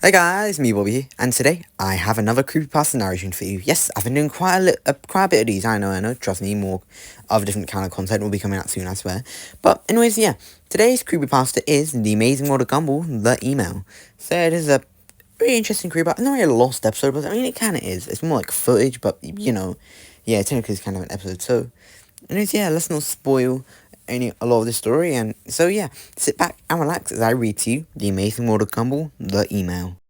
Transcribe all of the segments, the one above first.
Hey guys, me Bobby here, and today I have another creepypasta narration for you. Yes, I've been doing quite a bit of these. I know. Trust me, more of different kind of content will be coming out soon, I swear. But anyways, yeah, today's creepypasta is The Amazing World of Gumball, the email. So it is a very interesting creepypasta. Not really a lost episode, but I mean it kind of is. It's more like footage, but yeah, technically it's kind of an episode. So anyways, yeah, let's not spoil a lot of the story, and so yeah, sit back and relax as I read to you The Amazing World of Gumball, the email.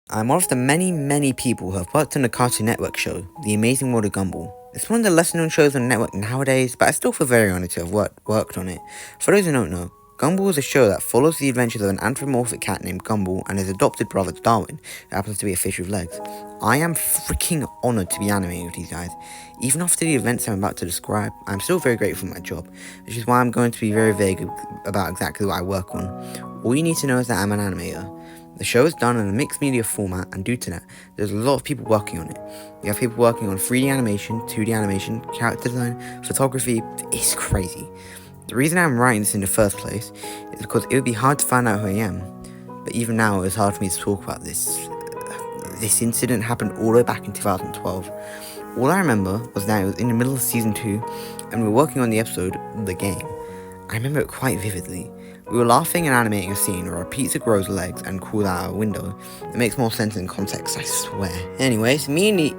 I'm one of the many people who have worked on the Cartoon Network show, The Amazing World of Gumball. It's one of the lesser known shows on the network nowadays, but I still feel very honoured to have worked on it. For those who don't know, Gumball is a show that follows the adventures of an anthropomorphic cat named Gumball and his adopted brother Darwin, who happens to be a fish with legs. I am freaking honoured to be animating with these guys. Even after the events I'm about to describe, I'm still very grateful for my job, which is why I'm going to be very vague about exactly what I work on. All you need to know is that I'm an animator. The show is done in a mixed media format, and due to that, there's a lot of people working on it. We have people working on 3D animation, 2D animation, character design, photography. It's crazy. The reason I'm writing this in the first place is because it would be hard to find out who I am. But even now, it's hard for me to talk about this. This incident happened all the way back in 2012. All I remember was that it was in the middle of season 2, and we were working on the episode, The Game. I remember it quite vividly. We were laughing and animating a scene where a pizza grows legs and crawls out our window. It makes more sense in context, I swear. Anyways, me and the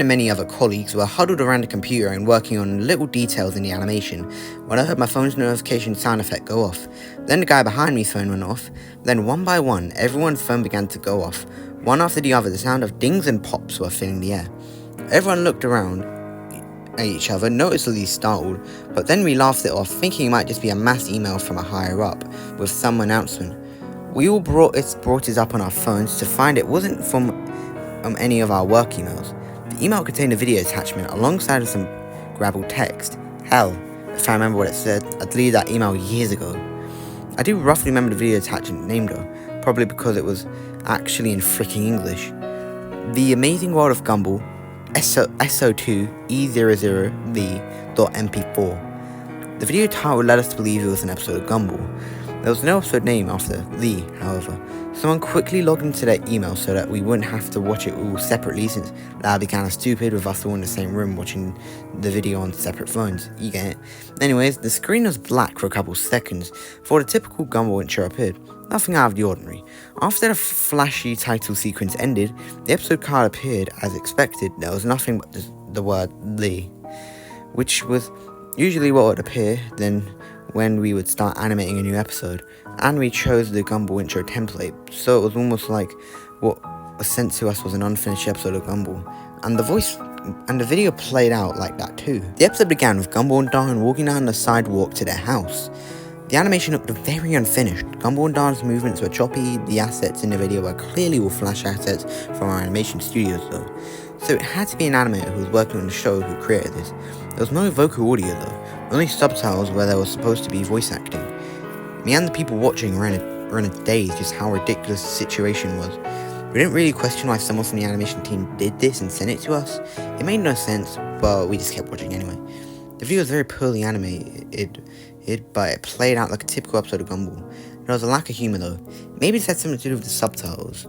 many other colleagues were huddled around the computer and working on little details in the animation when I heard my phone's notification sound effect go off. Then the guy behind me's phone went off. Then one by one, everyone's phone began to go off. One after the other, the sound of dings and pops were filling the air. Everyone looked around at each other, noticeably startled, but then we laughed it off, thinking it might just be a mass email from a higher up with some announcement. We all brought it up on our phones to find it wasn't from any of our work emails. The email contained a video attachment alongside of some grabbled text. Hell, if I remember what it said, I deleted that email years ago. I do roughly remember the video attachment name though, probably because it was actually in freaking English. The Amazing World of Gumball, SO2E00V.mp4. The video title led us to believe it was an episode of Gumball. There was no episode name after the, however. Someone quickly logged into their email so that we wouldn't have to watch it all separately, since that would be kind of stupid with us all in the same room watching the video on separate phones. You get it? Anyways, the screen was black for a couple seconds before the typical Gumball intro appeared. Nothing out of the ordinary. After the flashy title sequence ended, the episode card appeared. As expected, there was nothing but the word "the," which was usually what would appear then when we would start animating a new episode. And we chose the Gumball intro template, so it was almost like what was sent to us was an unfinished episode of Gumball. And the video played out like that too. The episode began with Gumball and Darwin walking down the sidewalk to their house. The animation looked very unfinished. Gumball and Darwin's movements were choppy. The assets in the video were clearly all flash assets from our animation studios though. So it had to be an animator who was working on the show who created this. There was no vocal audio though, only subtitles where there was supposed to be voice acting. Me and the people watching were in a daze just how ridiculous the situation was. We didn't really question why someone from the animation team did this and sent it to us. It made no sense, but we just kept watching anyway. The video was very poorly animated, but it played out like a typical episode of Gumball. There was a lack of humor though. Maybe it had something to do with the subtitles.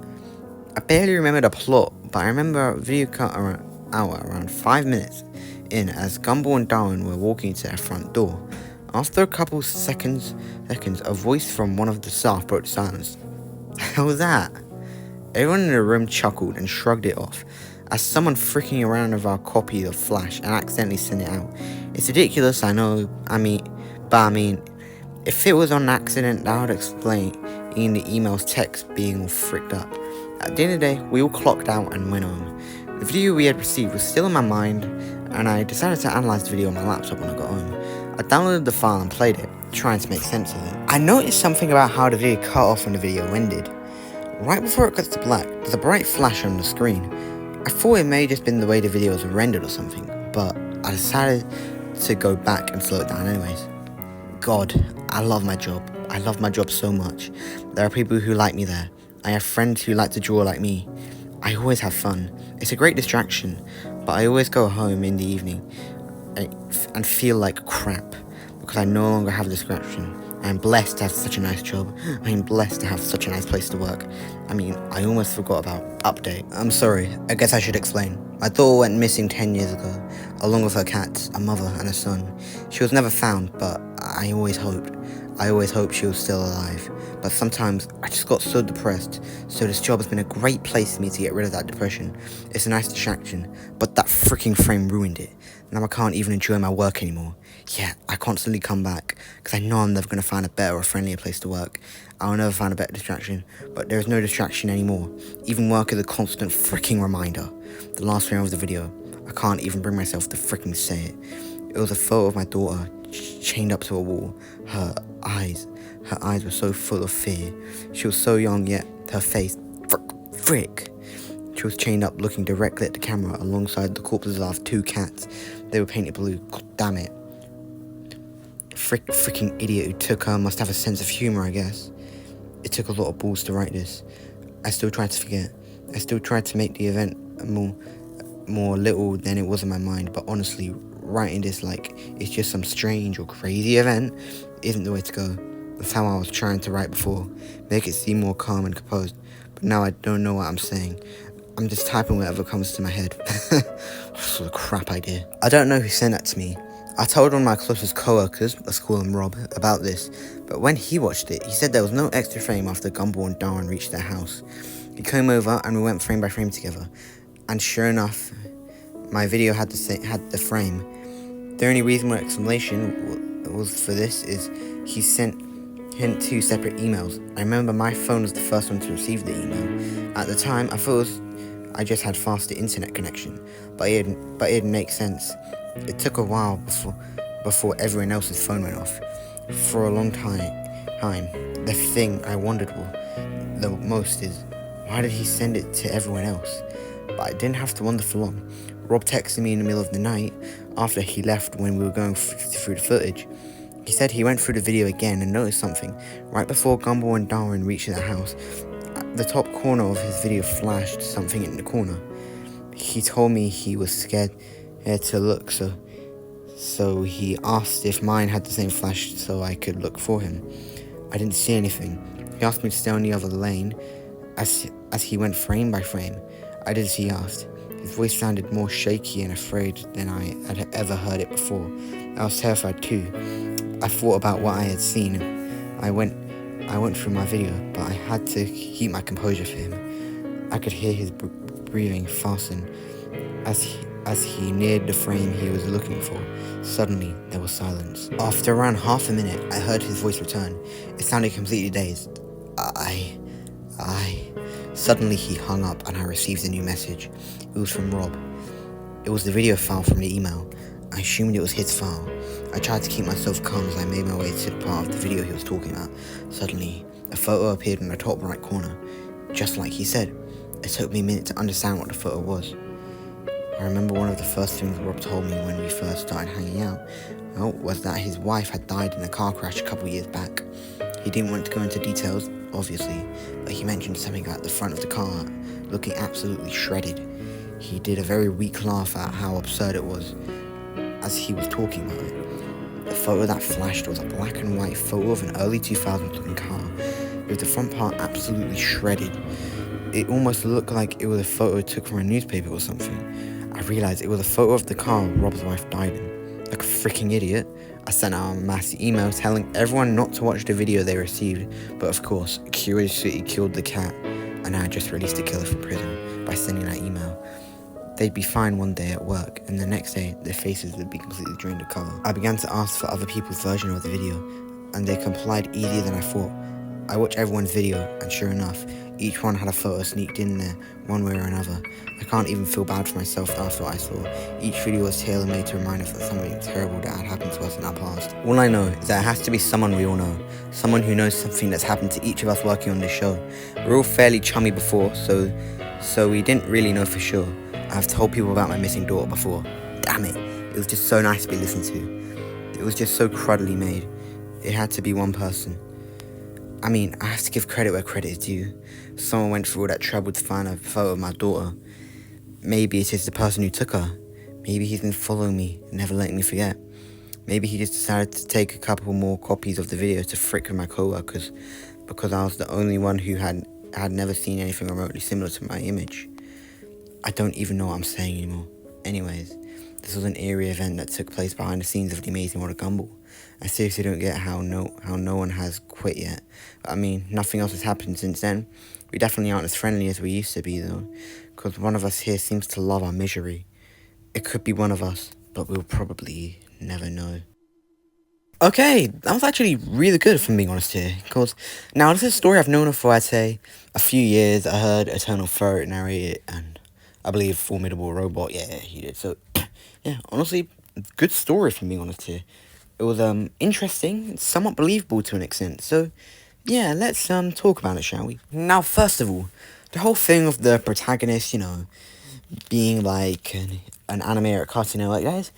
I barely remember the plot, but I remember a video cut around 5 minutes in as Gumball and Darwin were walking to their front door. After a couple seconds, a voice from one of the staff broke the silence. The hell was that? Everyone in the room chuckled and shrugged it off, as someone freaking around with our copy of Flash and accidentally sent it out. It's ridiculous, I know, but if it was on accident, that would explain in the email's text being all fricked up. At the end of the day, we all clocked out and went home. The video we had received was still in my mind, and I decided to analyze the video on my laptop when I got home. I downloaded the file and played it, trying to make sense of it. I noticed something about how the video cut off when the video ended. Right before it cuts to black, there's a bright flash on the screen. I thought it may have just been the way the video was rendered or something, but I decided to go back and slow it down anyways. God, I love my job. I love my job so much. There are people who like me there. I have friends who like to draw like me. I always have fun. It's a great distraction, but I always go home in the evening and feel like crap because I no longer have a distraction. I am blessed to have such a nice job. I am blessed to have such a nice place to work. I mean, I almost forgot about update. I'm sorry, I guess I should explain. My daughter went missing 10 years ago, along with her cats, a mother and a son. She was never found, but I always hoped she was still alive. But sometimes I just got so depressed, so this job has been a great place for me to get rid of that depression. It's a nice distraction, but that freaking frame ruined it. Now I can't even enjoy my work anymore. Yeah, I constantly come back, because I know I'm never going to find a better or friendlier place to work. I'll never find a better distraction, but there is no distraction anymore. Even work is a constant freaking reminder. The last frame of the video, I can't even bring myself to freaking say it. It was a photo of my daughter, chained up to a wall. Her eyes were so full of fear. She was so young, yet her face, frick. She was chained up looking directly at the camera alongside the corpses of 2 cats. They were painted blue. God damn it. Freaking idiot who took her must have a sense of humor, I guess. It took a lot of balls to write this. I still tried to forget. I still tried to make the event more little than it was in my mind, but honestly, writing this like it's just some strange or crazy event isn't the way to go. That's how I was trying to write before, make it seem more calm and composed, but now I don't know what I'm saying. I'm just typing whatever comes to my head. What sort of crap idea. I don't know who sent that to me. I told one of my closest co-workers, let's call him Rob, about this, but when he watched it, he said there was no extra frame after Gumball and Darwin reached their house. He came over and we went frame by frame together, and sure enough, my video had the frame. The only reasonable explanation was for this is he sent him 2 separate emails. I remember my phone was the first one to receive the email. At the time, I thought I just had faster internet connection, but it didn't make sense. It took a while before everyone else's phone went off. For a long time, the thing I wondered the most is, why did he send it to everyone else? But I didn't have to wonder for long. Rob texted me in the middle of the night after he left when we were going through the footage. He said he went through the video again and noticed something. Right before Gumball and Darwin reached their house, at the top corner of his video flashed something in the corner. He told me he was scared to look, so he asked if mine had the same flash so I could look for him. I didn't see anything. He asked me to stay on the other lane as he went frame by frame. I did as he asked. His voice sounded more shaky and afraid than I had ever heard it before. I was terrified too. I thought about what I had seen. I went through my video, but I had to keep my composure for him. I could hear his breathing fasten as he neared the frame he was looking for. Suddenly, there was silence. After around half a minute, I heard his voice return. It sounded completely dazed. Suddenly he hung up and I received a new message. It was from Rob. It was the video file from the email. I assumed it was his file. I tried to keep myself calm as I made my way to the part of the video he was talking about. Suddenly, a photo appeared in the top right corner, just like he said. It took me a minute to understand what the photo was. I remember one of the first things Rob told me when we first started hanging out, was that his wife had died in a car crash a couple years back. He didn't want to go into details, obviously, but he mentioned something at the front of the car, looking absolutely shredded. He did a very weak laugh at how absurd it was as he was talking about it. The photo that flashed was a black and white photo of an early 2000s looking car, with the front part absolutely shredded. It almost looked like it was a photo took from a newspaper or something. I realized it was a photo of the car Rob's wife died in. Like a freaking idiot, I sent out a mass email telling everyone not to watch the video they received, but of course, curiosity killed the cat, and I just released the killer from prison by sending that email. They'd be fine one day at work, and the next day, their faces would be completely drained of colour. I began to ask for other people's version of the video, and they complied easier than I thought. I watched everyone's video, and sure enough, each one had a photo sneaked in there, one way or another. I can't even feel bad for myself after what I saw. Each video was tailor-made to remind us of something terrible that had happened to us in our past. All I know is that it has to be someone we all know. Someone who knows something that's happened to each of us working on this show. We're all fairly chummy before, so we didn't really know for sure. I've told people about my missing daughter before. Damn it. It was just so nice to be listened to. It was just so cruddily made. It had to be one person. I mean, I have to give credit where credit is due. Someone went through all that trouble to find a photo of my daughter. Maybe it is the person who took her. Maybe he's been following me, never letting me forget. maybe he just decided to take a couple more copies of the video to frick with my co-workers because I was the only one who had never seen anything remotely similar to my image. I don't even know what I'm saying anymore. Anyways, this was an eerie event that took place behind the scenes of the Amazing World of Gumball. I seriously don't get how no one has quit yet. But, I mean, nothing else has happened since then. We definitely aren't as friendly as we used to be, though, because one of us here seems to love our misery. It could be one of us, but we'll probably never know. Okay, that was actually really good, if I'm being honest here, because now this is a story I've known of for, I'd say, a few years. I heard Eternal Ferret narrate it, and I believe Formidable Robot, yeah, he did. So, yeah, honestly, good story, if I'm being honest here. It was interesting, somewhat believable to an extent. So, yeah, let's talk about it, shall we? Now, first of all, the whole thing of the protagonist, being like an anime or a cartoon, like that is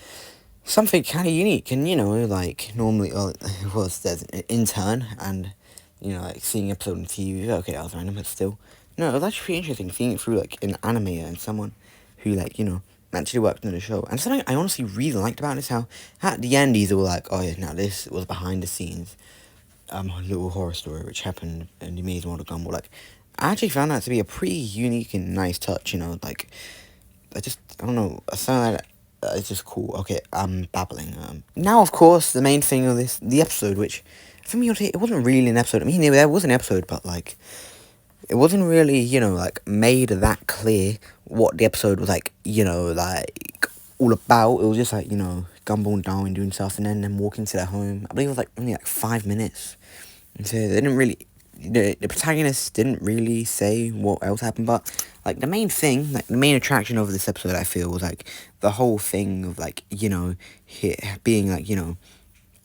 something kind of unique. And like normally, there's an intern, and like seeing an episode on TV. Okay, that was random, but still, no, it was actually pretty interesting seeing it through like an animator and someone who like actually worked on the show. And something I honestly really liked about it is how at the end he's all like, oh yeah, now this was behind the scenes little horror story which happened in the Amazing World of Gumball. Like, I actually found that to be a pretty unique and nice touch. Like I don't know, something like that. It's just cool. Okay, I'm babbling. Now, of course, the main thing of the episode, which for me, it wasn't really an episode. I mean, there was an episode, but like, it wasn't really, like, made that clear what the episode was like, like, all about. It was just like, Gumball and Darwin doing stuff, and then them walking to their home. I believe it was like only like 5 minutes. And so they didn't really, the protagonist didn't really say what else happened, but like the main thing, like the main attraction of this episode, I feel, was like the whole thing of like, being like,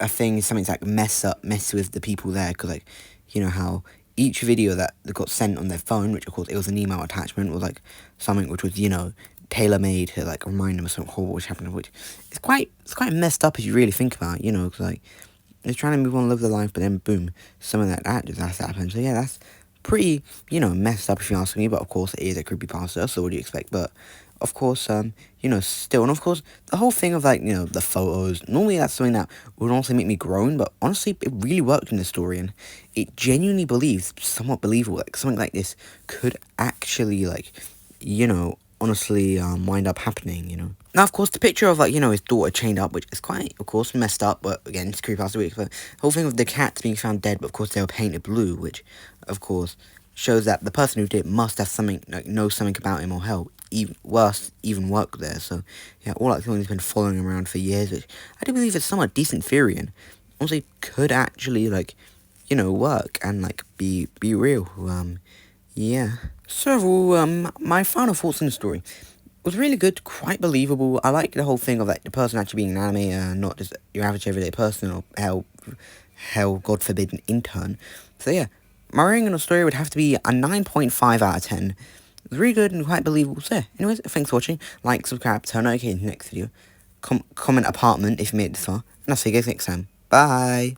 a thing, something's like mess with the people there, because like, how each video that got sent on their phone, which of course it was an email attachment, was like something which was, tailor-made to like remind them of something horrible which happened, which it's quite messed up if you really think about it, because like they're trying to move on, live their life, but then boom, something like that just has to happen. So yeah, that's pretty, messed up if you ask me, but of course it is a creepypasta, so what do you expect? But of course, still, and of course, the whole thing of like, the photos, normally that's something that would also make me groan, but honestly, it really worked in the story, and it genuinely believes, somewhat believable, like something like this could actually, like, honestly, wind up happening. Now, of course, the picture of, like, his daughter chained up, which is quite, of course, messed up, but again, it's creepypasta week, but the whole thing of the cats being found dead, but of course, they were painted blue, which, of course, shows that the person who did it must have something, like, know something about him, or hell, even work there. So yeah, all that thing has been following him around for years, which I do believe is somewhat decent theory, and honestly could actually, like, work and like be real. Yeah. So my final thoughts on the story was really good, quite believable. I like the whole thing of like the person actually being an animator, not just your average everyday person, or hell, God forbid, an intern. So yeah, my rating on the story would have to be a 9.5 out of 10. It was really good and quite believable. So yeah, anyways, thanks for watching. Like, subscribe, turn notifications in the next video. Comment apartment if you made it this far. And I'll see you guys next time. Bye!